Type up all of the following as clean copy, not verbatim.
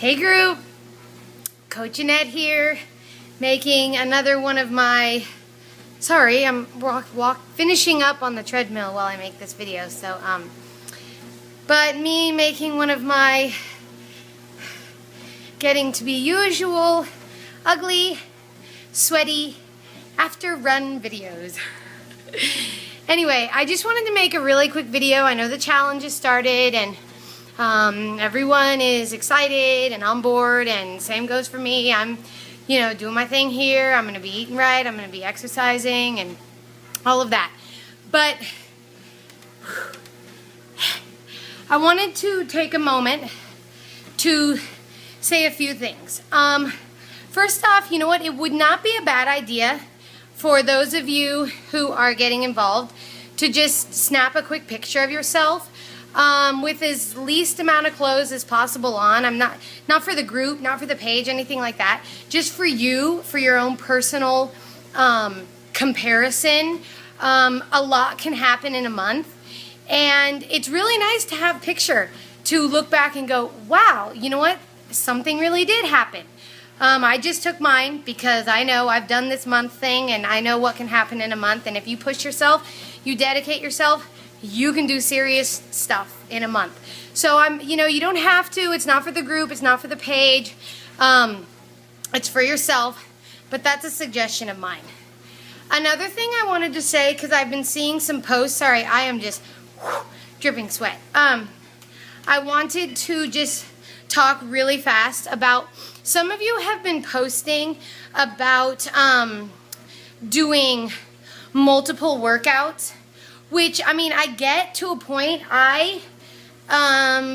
Hey group, Coach Annette here, making another one of my, I'm finishing up on the treadmill while I make this video, but me making one of my getting to be usual, ugly, sweaty, after run videos. Anyway, I just wanted to make a really quick video. I know the challenge has started and everyone is excited and on board, and same goes for me. I'm, doing my thing here. I'm going to be eating right. I'm going to be exercising and all of that. But I wanted to take a moment to say a few things. First off, you know what? It would not be a bad idea for those of you who are getting involved to just snap a quick picture of yourself with as least amount of clothes as possible on. I'm not for the group, not for the page, anything like that. Just for you, for your own personal comparison. A lot can happen in a month, and it's really nice to have a picture to look back and go, wow, you know what? Something really did happen. I just took mine because I know I've done this month thing and I know what can happen in a month, and if you push yourself, you dedicate yourself, you can do serious stuff in a month. So you don't have to. It's not for the group. It's not for the page. It's for yourself. But that's a suggestion of mine. Another thing I wanted to say, because I've been seeing some posts. Sorry, I am just dripping sweat. I wanted to just talk really fast about, some of you have been posting about doing multiple workouts. Which, I get to a point. I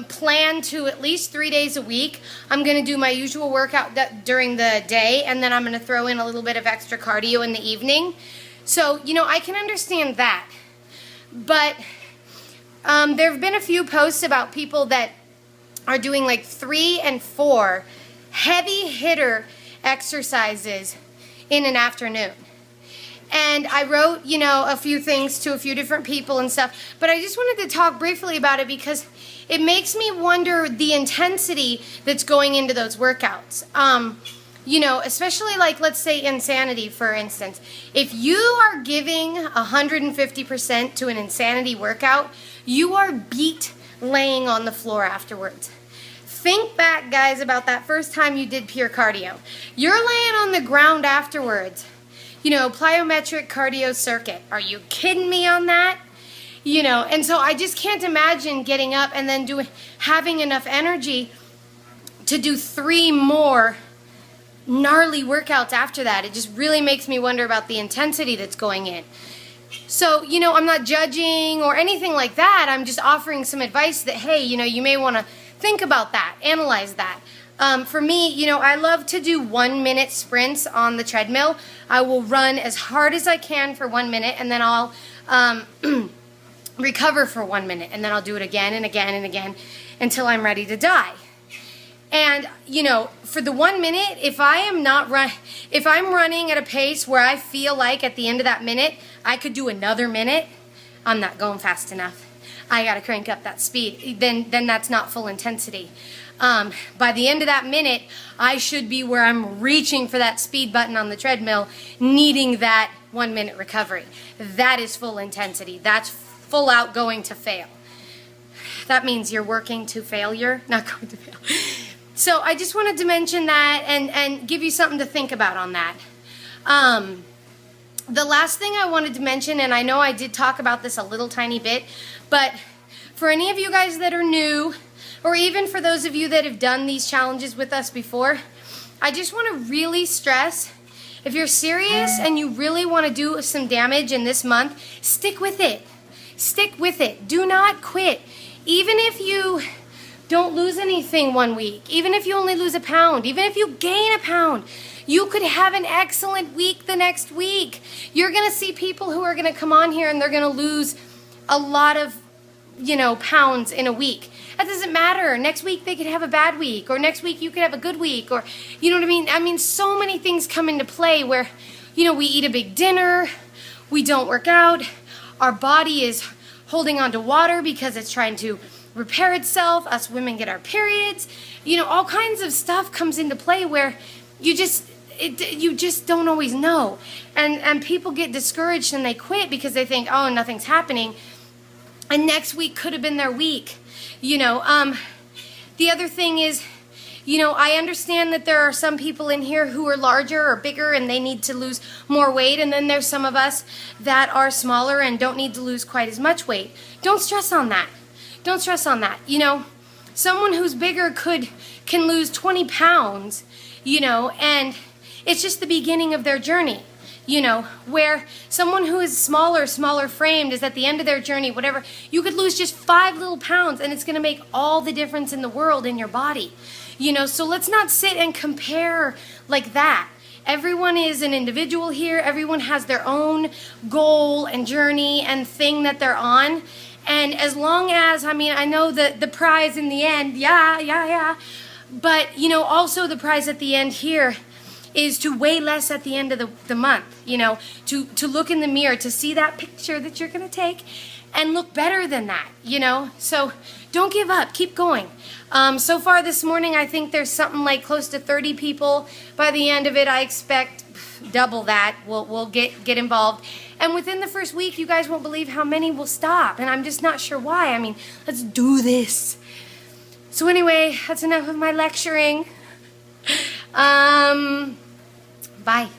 plan to at least 3 days a week. I'm going to do my usual workout during the day, and then I'm going to throw in a little bit of extra cardio in the evening. So, I can understand that. But there have been a few posts about people that are doing like 3 and 4 heavy hitter exercises in an afternoon. And I wrote, a few things to a few different people and stuff, but I just wanted to talk briefly about it because it makes me wonder the intensity that's going into those workouts. Especially like, let's say Insanity, for instance. If you are giving 150% to an Insanity workout, you are beat laying on the floor afterwards. Think back, guys, about that first time you did pure cardio. You're laying on the ground afterwards. Plyometric cardio circuit. Are you kidding me on that? And so I just can't imagine getting up and then having enough energy to do 3 more gnarly workouts after that. It just really makes me wonder about the intensity that's going in. So, I'm not judging or anything like that. I'm just offering some advice that, hey, you may want to think about that, analyze that. For me, I love to do 1-minute sprints on the treadmill. I will run as hard as I can for 1 minute, and then I'll recover for 1 minute, and then I'll do it again and again and again until I'm ready to die. And, for the 1 minute, if I'm running at a pace where I feel like at the end of that minute, I could do another minute, I'm not going fast enough. I got to crank up that speed. Then that's not full intensity. By the end of that minute, I should be where I'm reaching for that speed button on the treadmill, needing that 1 minute recovery. That is full intensity. That's full out going to fail. That means you're working to failure, not going to fail. So I just wanted to mention that and give you something to think about on that. The last thing I wanted to mention, and I know I did talk about this a little tiny bit, but for any of you guys that are new, or even for those of you that have done these challenges with us before, I just want to really stress, if you're serious and you really want to do some damage in this month, stick with it. Stick with it. Do not quit. Even if you don't lose anything 1 week, even if you only lose a pound, even if you gain a pound, you could have an excellent week the next week. You're going to see people who are going to come on here and they're going to lose a lot of, pounds in a week. That doesn't matter. Next week they could have a bad week, or next week you could have a good week, or, you know what I mean? So many things come into play where, we eat a big dinner, we don't work out, our body is holding on to water because it's trying to repair itself, us women get our periods, all kinds of stuff comes into play where you just don't always know. And people get discouraged and they quit because they think, oh, nothing's happening. And next week could have been their week. The other thing is, I understand that there are some people in here who are larger or bigger and they need to lose more weight, and then there's some of us that are smaller and don't need to lose quite as much weight. Don't stress on that. Don't stress on that. Someone who's bigger can lose 20 pounds, and it's just the beginning of their journey. Where someone who is smaller framed is at the end of their journey, whatever, you could lose just 5 little pounds and it's going to make all the difference in the world in your body. So let's not sit and compare like that. Everyone is an individual here. Everyone has their own goal and journey and thing that they're on. And as long as, I know the prize in the end, yeah. But, also the prize at the end here is to weigh less at the end of the month, to look in the mirror, to see that picture that you're going to take and look better than that, So don't give up. Keep going. So far this morning, I think there's something like close to 30 people. By the end of it, I expect double that will get involved. And within the first week, you guys won't believe how many will stop. And I'm just not sure why. Let's do this. So anyway, that's enough of my lecturing. Bye.